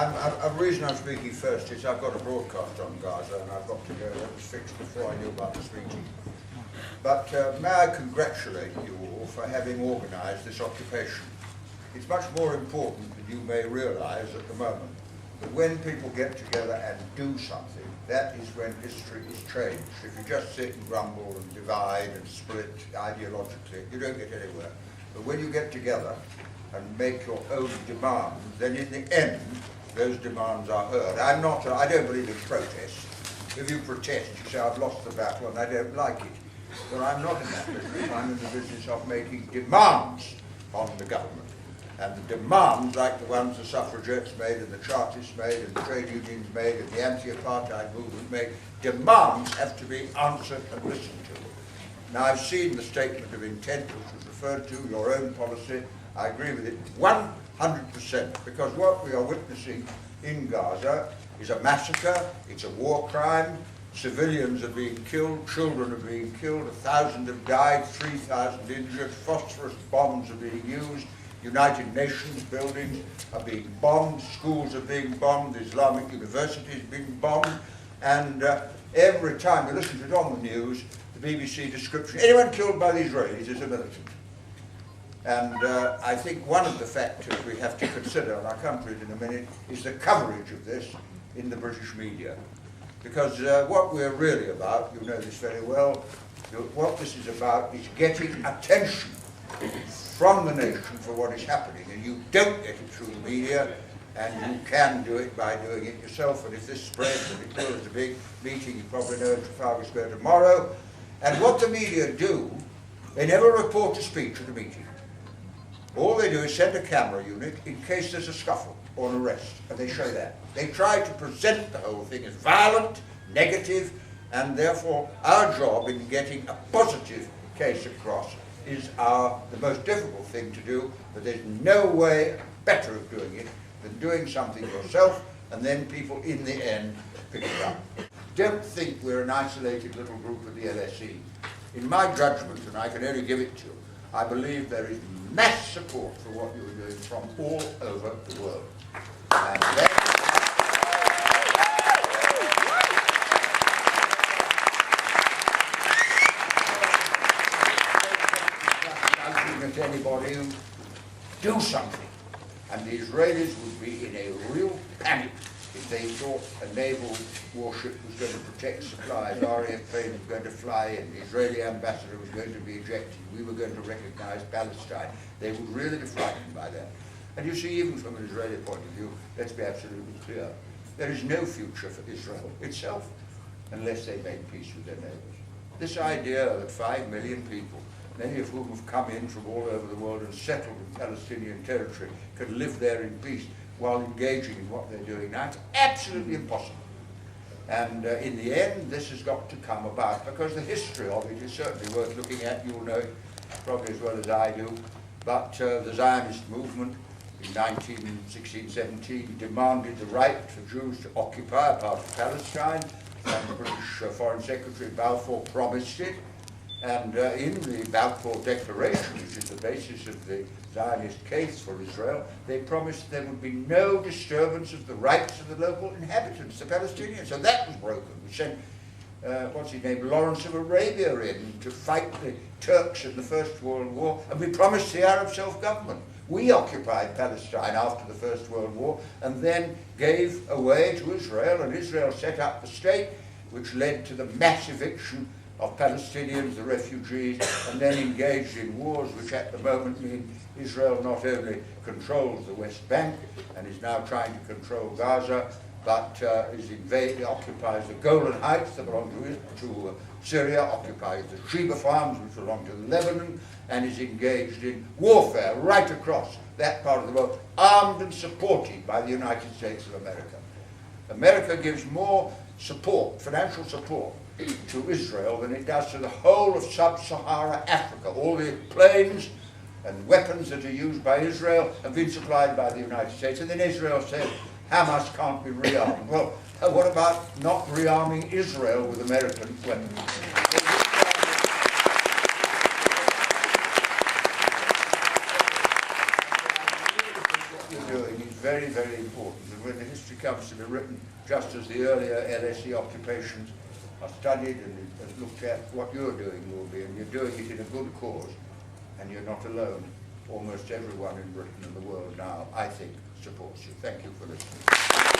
The reason I'm speaking first is I've got a broadcast on Gaza and I've got to go. That was fixed before I knew about this meeting. But may I congratulate you all for having organised this occupation. It's much more important than you may realise at the moment that when people get together and do something, that is when history is changed. If you just sit and grumble and divide and split ideologically, you don't get anywhere. But when you get together and make your own demands, then in the end, those demands are heard. I don't believe in protest. If you protest, you say, I've lost the battle and I don't like it. Well, I'm not in that business. I'm in the business of making demands on the government. And the demands, like the ones the suffragettes made and the Chartists made and the trade unions made and the anti-apartheid movement made, demands have to be answered and listened to. Now, I've seen the statement of intent which was referred to, your own policy. I agree with it 100%, because what we are witnessing in Gaza is a massacre, it's a war crime, civilians are being killed, children are being killed, 1,000 have died, 3,000 injured, phosphorus bombs are being used, United Nations buildings are being bombed, schools are being bombed, Islamic universities are being bombed, and every time you listen to it on the news, the BBC description, anyone killed by the Israelis is a militant. And I think one of the factors we have to consider, and I'll come to it in a minute, is the coverage of this in the British media. Because what we're really about, you know this very well, what this is about is getting attention from the nation for what is happening. And you don't get it through the media, and you can do it by doing it yourself. And if this spreads, and it will, there's a big meeting, you probably know, in Trafalgar Square tomorrow. And what the media do, they never report a speech at a meeting. All they do is send a camera unit in case there's a scuffle or an arrest, and they show that. They try to present the whole thing as violent, negative, and therefore our job in getting a positive case across is the most difficult thing to do, but there's no way better of doing it than doing something yourself, and then people in the end pick it up. Don't think we're an isolated little group at the LSE. In my judgment, and I can only give it to you, I believe there is mass support for what you are doing from all over the world. And to anybody who do something. And the Israelis would be in a real panic if they thought a naval warship was going to protect supplies, RAF plane was going to fly in, the Israeli ambassador was going to be ejected, we were going to recognize Palestine. They would really be frightened by that. And you see, even from an Israeli point of view, let's be absolutely clear, there is no future for Israel itself unless they make peace with their neighbors. This idea that 5 million people, many of whom have come in from all over the world and settled in Palestinian territory, could live there in peace while engaging in what they're doing now, it's absolutely impossible. And in the end, this has got to come about, because the history of it is certainly worth looking at. You'll know it probably as well as I do. But the Zionist movement in 1916-17 demanded the right for Jews to occupy a part of Palestine, and the British Foreign Secretary Balfour promised it. And in the Balfour Declaration, which is the basis of the Zionist case for Israel, they promised there would be no disturbance of the rights of the local inhabitants, the Palestinians. So that was broken. We sent, what's his name, Lawrence of Arabia in to fight the Turks in the First World War, and we promised the Arab self-government. We occupied Palestine after the First World War and then gave away to Israel, and Israel set up the state, which led to the mass eviction of Palestinians, the refugees, and then engaged in wars which at the moment mean Israel not only controls the West Bank and is now trying to control Gaza, but occupies the Golan Heights that belong to Syria, occupies the Sheba farms which belong to Lebanon, and is engaged in warfare right across that part of the world, armed and supported by the United States of America. America gives more support, financial support, to Israel than it does to the whole of sub-Saharan Africa. All the planes and weapons that are used by Israel have been supplied by the United States. And then Israel said, Hamas can't be rearmed. Well, what about not rearming Israel with American weapons? What you're doing is very, very important. And when the history comes to be written, just as the earlier LSE occupations are studied and looked at, what you're doing will be, and you're doing it in a good cause, and you're not alone. Almost everyone in Britain and the world now, I think, supports you. Thank you for listening.